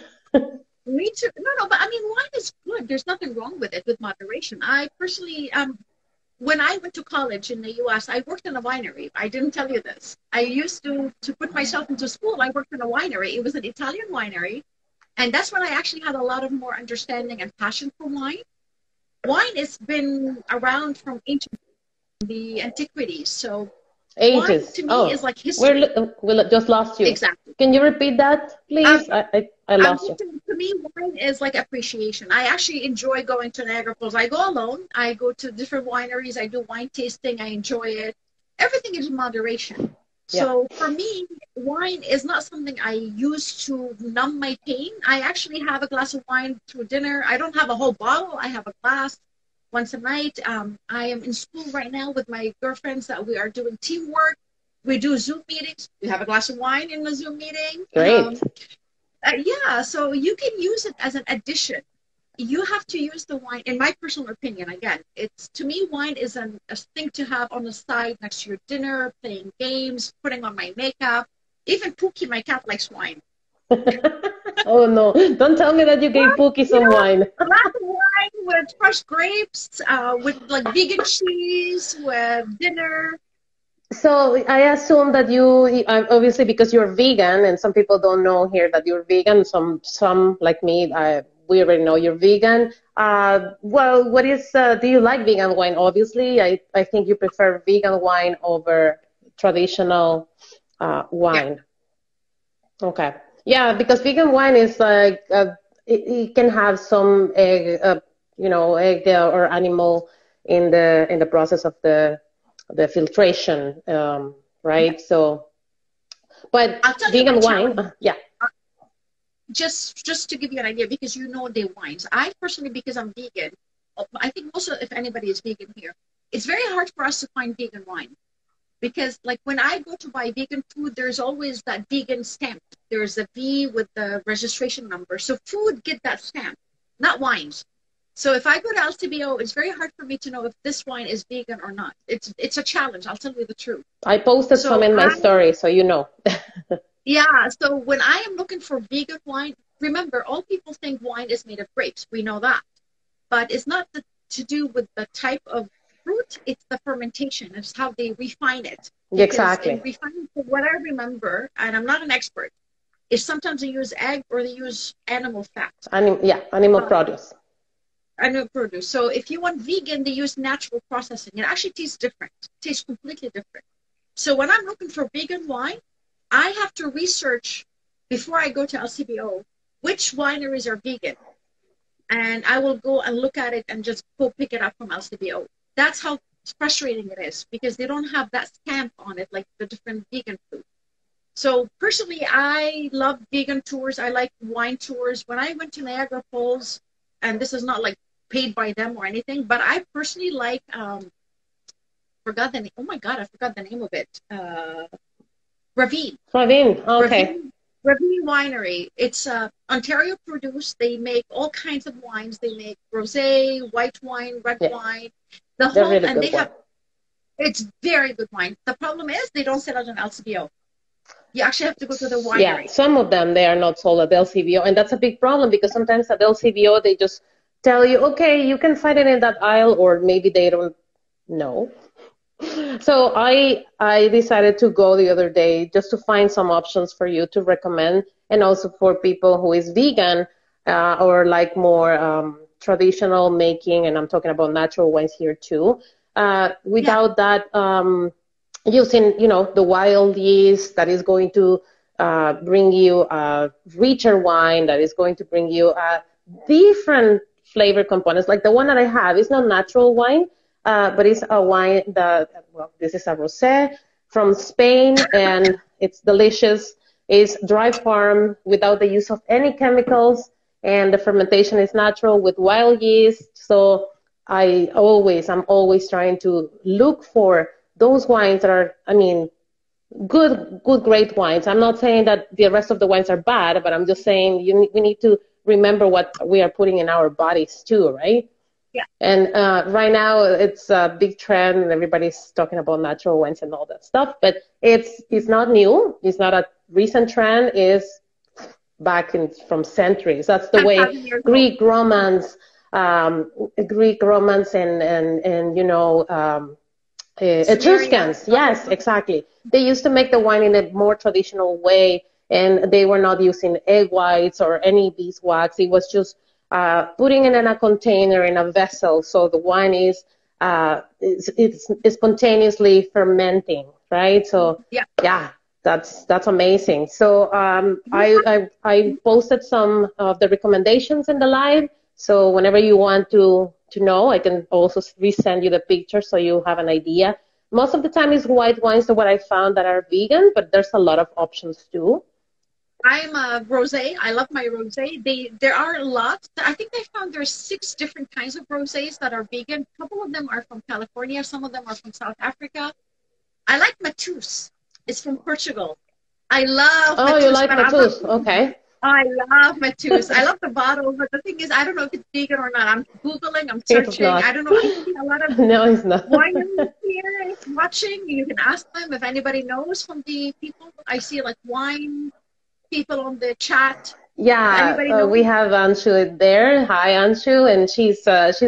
Me too. No, but I mean, wine is good. There's nothing wrong with it with moderation. I personally, when I went to college in the U.S., I worked in a winery. I didn't tell you this. I used to put myself into school. I worked in a winery. It was an Italian winery, and that's when I actually had a lot of more understanding and passion for wine. Wine has been around from ancient the antiquities. So wine Ages. to me is Oh, like history. we just lost you. Exactly. Can you repeat that, Um, please? I lost you. to me, wine is like appreciation. I actually enjoy going to Niagara Falls. I go alone. I go to different wineries. I do wine tasting. I enjoy it. Everything is in moderation. Yeah. So for me, wine is not something I use to numb my pain. I actually have a glass of wine through dinner. I don't have a whole bottle. I have a glass once a night. I am in school right now with my girlfriends that we are doing teamwork. We do Zoom meetings. We have a glass of wine in the Zoom meeting. Great. Yeah, so you can use it as an addition. You have to use the wine, in my personal opinion, again, it's to me, wine is a thing to have on the side next to your dinner, playing games, putting on my makeup. Even Pookie, my cat, likes wine. Oh no, don't tell me that you gave Well, Pookie you some know, wine. a glass of wine with fresh grapes, with like vegan cheese, with dinner. So I assume that you obviously because you're vegan, and some people don't know here that you're vegan. Some like me, we already know you're vegan. Well, what is do you like vegan wine? Obviously, I think you prefer vegan wine over traditional Yeah. wine. Okay. Yeah, because vegan wine is like it can have some egg, egg or animal in the process of the filtration, Yeah. right? So, but I'll tell you my vegan wine, challenge. yeah, Uh, just to give you an idea, because you know the wines. I personally, because I'm vegan, I think also if anybody is vegan here, it's very hard for us to find vegan wine. Because like when I go to buy vegan food, there's always that vegan stamp. There's a V with the registration number. So food get that stamp, not wines. So if I go to LCBO, it's very hard for me to know if this wine is vegan or not. It's a challenge. I'll tell you the truth. I posted some So in my I story, so you know. yeah. So when I am looking for vegan wine, remember all people think wine is made of grapes. We know that, but it's not to do with the type of fruit, it's the fermentation. It's how they refine it. Because in Exactly. refining, from what I remember, and I'm not an expert, is sometimes they use egg or they use animal fat, Animal uh, produce. animal produce. So if you want vegan, they use natural processing. It actually tastes different. It tastes completely different. So when I'm looking for vegan wine, I have to research before I go to LCBO which wineries are vegan, and I will go and look at it and just go pick it up from LCBO. That's how frustrating it is because they don't have that stamp on it like the different vegan food. So personally, I love vegan tours. I like wine tours. When I went to Niagara Falls, and this is not like paid by them or anything, but I personally like forgot the name. Oh my God, I forgot the name of it. Ravine. Ravine, okay. Ravine Winery. It's Ontario produced. They make all kinds of wines. They make rosé, white wine, red Yes, wine, the they're whole, really and good they wine. have, it's very good wine. The problem is they don't sell it on LCBO. You actually have to go to the Yeah, winery. some of them they are not sold at LCBO, and that's a big problem because sometimes at LCBO they just tell you, okay, you can find it in that aisle, or maybe they don't know. So I decided to go the other day just to find some options for you to recommend, and also for people who is vegan or like more traditional making, and I'm talking about natural wines here too. Yeah, Without that, using the wild yeast that is going to bring you a richer wine, that is going to bring you a different flavor components. Like the one that I have is not natural wine, but it's a wine that, well, this is a rosé from Spain, and it's delicious. It's dry farm without the use of any chemicals, and the fermentation is natural with wild yeast. So I'm always trying to look for those wines that are, I mean, good, great wines. I'm not saying that the rest of the wines are bad, but I'm just saying we need to remember what we are putting in our bodies too, right? yeah. And right now it's a big trend, and everybody's talking about natural wines and all that stuff. But it's not new. It's not a recent trend. It's back from centuries. That's the way 10,000 years old. Greek Romans, and Sumeria. Etruscans, yes, exactly. They used to make the wine in a more traditional way, and they were not using egg whites or any beeswax. It was just putting it in a container, in a vessel, so the wine is spontaneously fermenting, right? So Yeah. yeah, that's amazing. So I posted some of the recommendations in the live. So whenever you want to know, I can also resend you the picture so you have an idea. Most of the time it's white wines are what I found that are vegan, but there's a lot of options too. I'm a rosé. I love my rosé. There are lots. I think they found there's 6 different kinds of rosés that are vegan. A couple of them are from California. Some of them are from South Africa. I like Matus. It's from Portugal. I love Oh, you Matus, like but I'm not. Matus? Okay. I love Matus. I love the bottle, but the thing is, I don't know if it's vegan or not. I'm Googling, I'm It's searching. not. I don't know. I see a lot of No, it's not. wineries here watching. You can ask them if anybody knows from the people. I see like wine people on the chat. Anybody Yeah, know? we have Anshu there. Hi, Anshu, and she's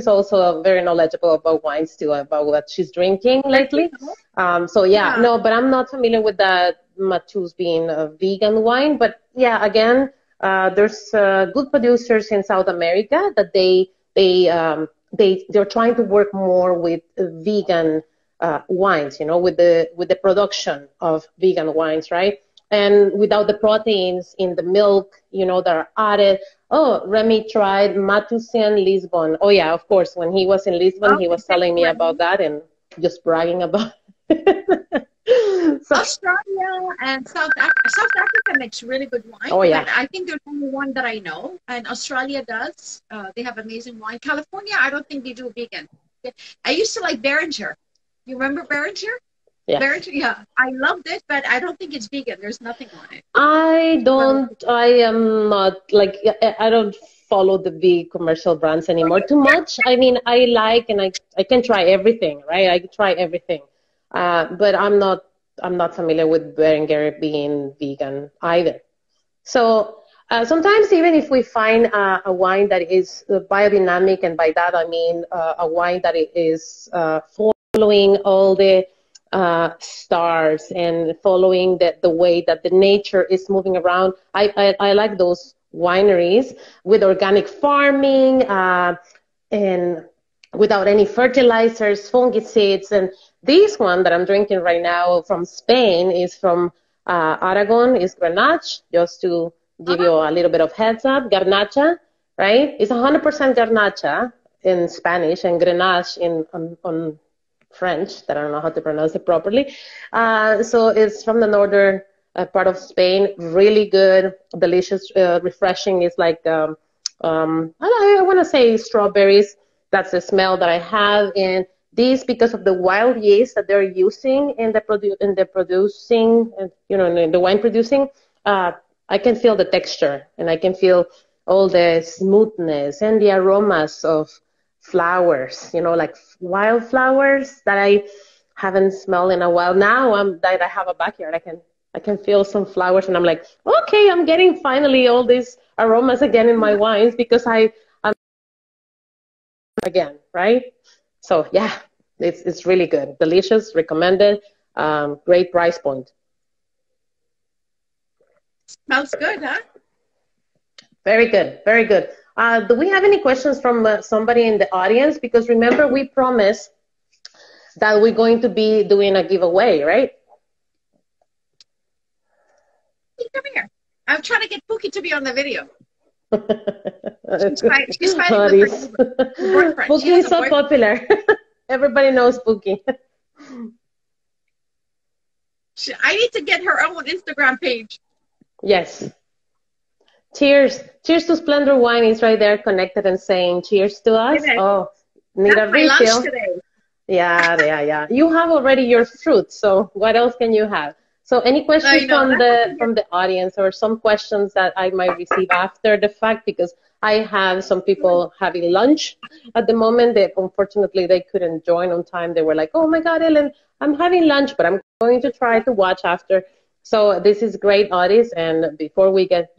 also very knowledgeable about wines too, about what she's drinking lately. So yeah, no, but I'm not familiar with that Matus being a vegan wine. But yeah, again, there's good producers in South America that they're trying to work more with vegan wines, with the production of vegan wines, right? And without the proteins in the milk, that are added. Oh, Remy tried Matusian Lisbon. Oh yeah, of course. When he was in Lisbon, he was telling me about that and just bragging about it. So, Australia and South Africa. South Africa makes really good wine. oh yeah. But I think there's only one that I know, and Australia does. They have amazing wine. California, I don't think they do vegan. I used to like Beringer. You remember Beringer? Yes. Beringer, yeah. I loved it, but I don't think it's vegan. There's nothing on it. I am not like, I don't follow the big commercial brands anymore too much. I mean, I like, and I can try everything, right? I can try everything. But I'm not familiar with Beringer being vegan either. So sometimes even if we find a wine that is biodynamic, and by that I mean a wine that is following all the stars and following the way that the nature is moving around. I like those wineries with organic farming and without any fertilizers, fungicides. And this one that I'm drinking right now from Spain is from Aragon, is Grenache, just to give you a little bit of heads up. Garnacha, right? It's 100% Garnacha in Spanish and Grenache on French, that I don't know how to pronounce it properly. So it's from the northern part of Spain. Really good, delicious, refreshing. It's like, I want to say strawberries. That's the smell that I have. And this, because of the wild yeast that they're using in the producing, in the wine producing, I can feel the texture, and I can feel all the smoothness and the aromas of flowers, like wildflowers that I haven't smelled in a while. Now that I have a backyard, I can feel some flowers, and I'm like, okay, I'm getting finally all these aromas again in my wines because I'm again, right? So yeah, it's really good, delicious, recommended, great price point. Smells good, huh? Very good, very good. Do we have any questions from somebody in the audience? Because remember, we promised that we're going to be doing a giveaway, right? Come here. I'm trying to get Pookie to be on the video. She's fighting with her boyfriend. Pookie is so popular. Everybody knows Pookie. I need to get her own Instagram page. Yes. Cheers. Cheers to Splendor Wine is right there connected and saying cheers to us. Oh, need a refill. That's my lunch today. Yeah. You have already your fruit, so what else can you have? So any questions from the audience, or some questions that I might receive after the fact, because I have some people having lunch at the moment. Unfortunately, they couldn't join on time. They were like, oh my God, Ellen, I'm having lunch, but I'm going to try to watch after. So this is great, audience. And before we get,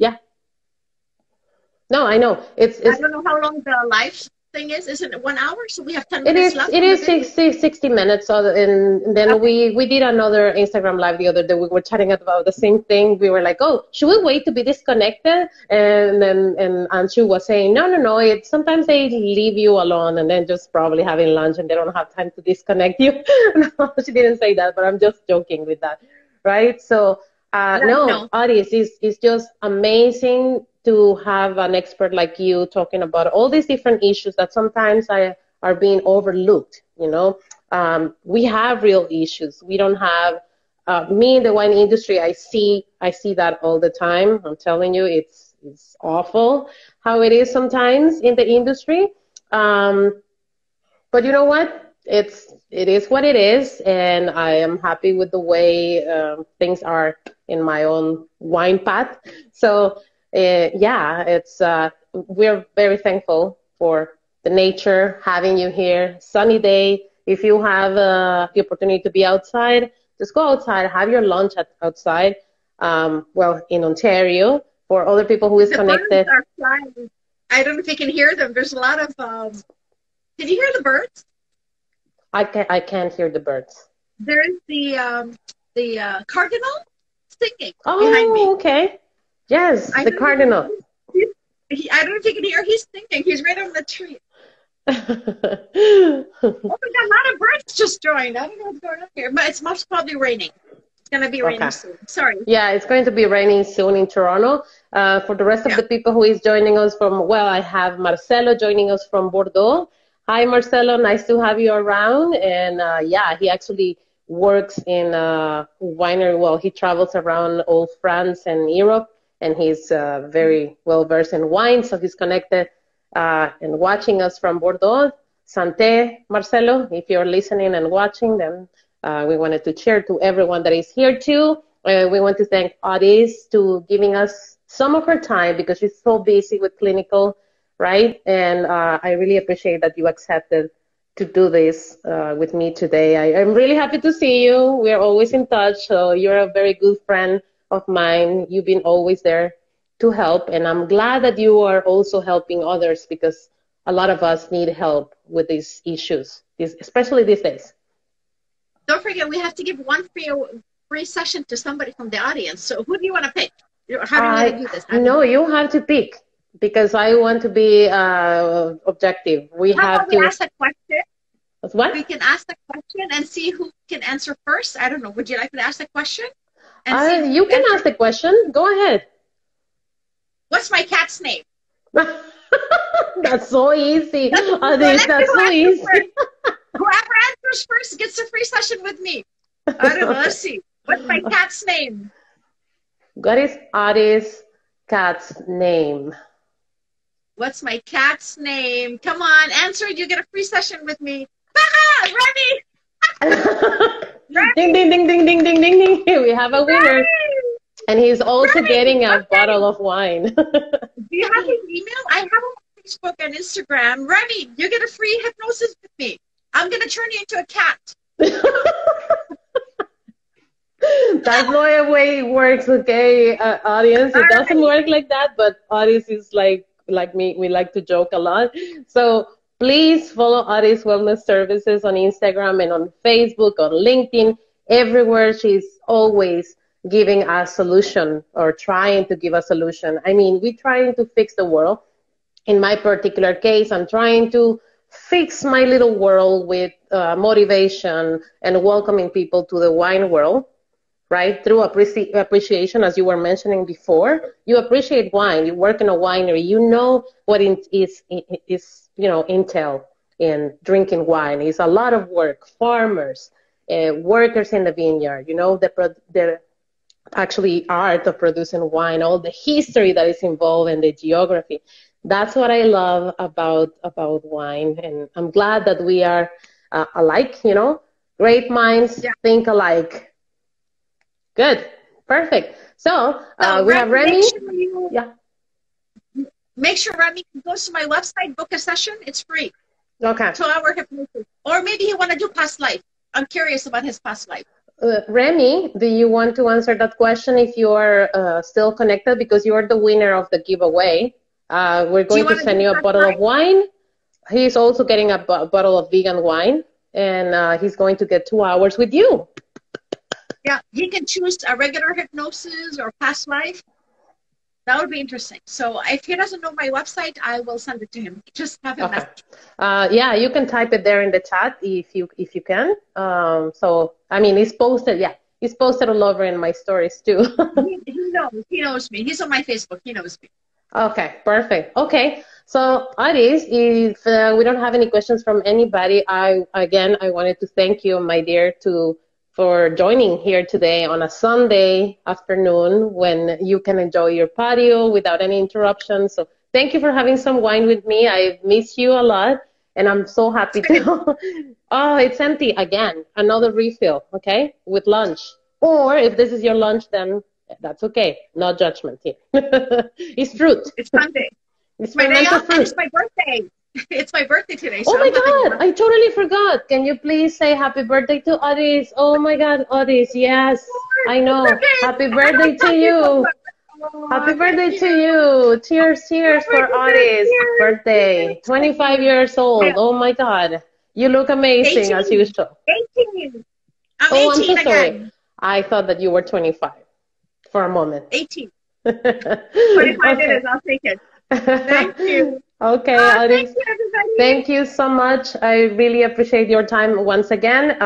No, I know. I don't know how long the live thing is. Isn't it 1 hour? So we have 10 It minutes is left it on the is video? 60 minutes. So, and then Okay. we did another Instagram live the other day. We were chatting about the same thing. We were like, oh, should we wait to be disconnected? And then and Anshu was saying, no. It's sometimes they leave you alone and then just probably having lunch and they don't have time to disconnect you. No, she didn't say that, but I'm just joking with that, right? So Yeah, no, no. Aries, is just amazing to have an expert like you talking about all these different issues that sometimes are being overlooked. We have real issues. We don't have me in the wine industry. I see that all the time. I'm telling you, it's awful how it is sometimes in the industry. Um, but you know what? It is what it is, and I am happy with the way things are in my own wine path. So yeah, we're very thankful for the nature, having you here, sunny day. If you have the opportunity to be outside, just go outside, have your lunch outside. Well, in Ontario, for other people who is The birds connected, are flying. I don't know if you can hear them. There's a lot of, can you hear the birds? I can't hear the birds. There's the cardinal singing behind me. Oh, okay. Yes, I the don't know. cardinal. I don't know if you can hear. He's singing. He's right on the tree. Oh my God, a lot of birds just joined. I don't know what's going on here, but it's most probably raining. It's gonna be raining Okay. soon. Sorry. Yeah, it's going to be raining soon in Toronto. For the rest of Yeah. the people who is joining us from, well, I have Marcelo joining us from Bordeaux. Hi, Marcelo. Nice to have you around. And yeah, he actually works in winery. Well, he travels around all France and Europe, and he's very well versed in wine. So he's connected and watching us from Bordeaux. Santé, Marcelo, if you're listening and watching, then we wanted to share to everyone that is here too. We want to thank Audis to giving us some of her time because she's so busy with clinical, right? And I really appreciate that you accepted to do this with me today. I'm really happy to see you. We're always in touch. So you're a very good friend of mine. You've been always there to help. And I'm glad that you are also helping others because a lot of us need help with these issues, especially these days. Don't forget, we have to give one free session to somebody from the audience. So who do you want to pick? How do you want to do this? No, you have to pick because I want to be objective. We How have about we to. ask a question? We What? can ask the question and see who can answer first. I don't know. Would you like to ask the question and see who You can answers? ask the question. Go ahead. What's my cat's name? That's so easy. So Adis, let's see that's who so answers easy. first. Whoever answers first gets a free session with me. I don't know. Let's see. What's my cat's name? What is Adis' cat's name? What's my cat's name? Come on, answer it. You get a free session with me. Haha, Remy! Ding, Remy! ding, ding, ding, ding, ding, ding, ding. We have a winner. Remy! And he's also Remy! getting a Okay. bottle of wine. Do you have his email? I have him on Facebook and Instagram. Remy, you get a free hypnosis with me. I'm going to turn you into a cat. That's not the way it works, okay, audience. It doesn't work like that, but audience is like me. We like to joke a lot. So please follow Aries Wellness Services on Instagram and on Facebook, on LinkedIn, everywhere. She's always giving a solution or trying to give a solution. I mean, we're trying to fix the world. In my particular case, I'm trying to fix my little world with motivation and welcoming people to the wine world, right? Through appreciation, as you were mentioning before. You appreciate wine. You work in a winery. You know what it is, intel in drinking wine. It's a lot of work. Farmers, workers in the vineyard, the actually art of producing wine, all the history that is involved and the geography. That's what I love about wine. And I'm glad that we are alike, great minds think alike. Good. Perfect. So we have Remy. Make sure Remy goes to my website, book a session. It's free. Okay. 2-hour hypnosis. Or maybe he want to do past life. I'm curious about his past life. Remy, do you want to answer that question if you are still connected? Because you are the winner of the giveaway. We're Do you going to want to send do you a that bottle of tonight? wine. He's also getting a bottle of vegan wine, and he's going to get 2 hours with you. Yeah, he can choose a regular hypnosis or past life. That would be interesting. So if he doesn't know my website, I will send it to him. Just have him Okay. message. Yeah, you can type it there in the chat if you can. So I mean, it's posted. Yeah, it's posted all over in my stories too. He knows me. He's on my Facebook. He knows me. Okay, perfect. Okay, so Aris, if we don't have any questions from anybody, I wanted to thank you, my dear, for joining here today on a Sunday afternoon when you can enjoy your patio without any interruptions. So thank you for having some wine with me. I miss you a lot, and I'm so happy to. Oh, it's empty again. Another refill, okay, with lunch. Or if this is your lunch, then that's okay. No judgment here. It's fruit. It's Sunday. It's My day fermented off, and fruit. it's my birthday. It's my birthday today, Oh so my I'm having God, one. I totally forgot. Can you please say happy birthday to Aris? Oh my God, Aris, yes, I know. Okay. Happy birthday to Thank you so you. much. Oh, Happy thank birthday to you. you. Cheers, cheers for Aris' Cheers. birthday. 25 years Yeah. old. Oh my God. You look amazing as 18. usual. 18. I'm Oh, I'm so 18 sorry. again. I thought that you were 25 for a moment. 18. 25 it Okay. is. I'll take it. Thank you. Okay, Thank Aris. you, everybody. Thank you so much. I really appreciate your time once again.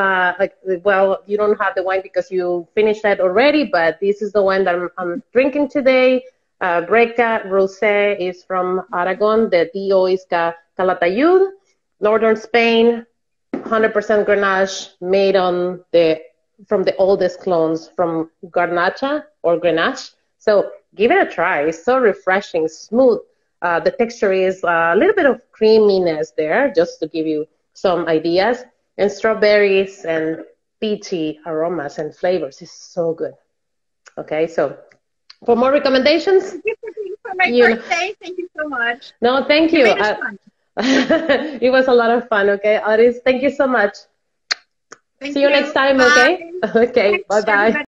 Well, you don't have the wine because you finished that already, but this is the wine that I'm drinking today. Breca Rosé is from Aragon. The DO is Calatayud, northern Spain, 100% Grenache, made from the oldest clones from Garnacha or Grenache. So give it a try. It's so refreshing, smooth. The texture is a little bit of creaminess there, just to give you some ideas. And strawberries and peachy aromas and flavors is so good. Okay, so for more recommendations, Thank you for my birthday. Thank you so much. No, thank you. You made it fun. It was a lot of fun. Okay, Aris, thank you so much. Thank See you you. next time. Bye. Okay. Okay. Bye Thanks, bye. everybody.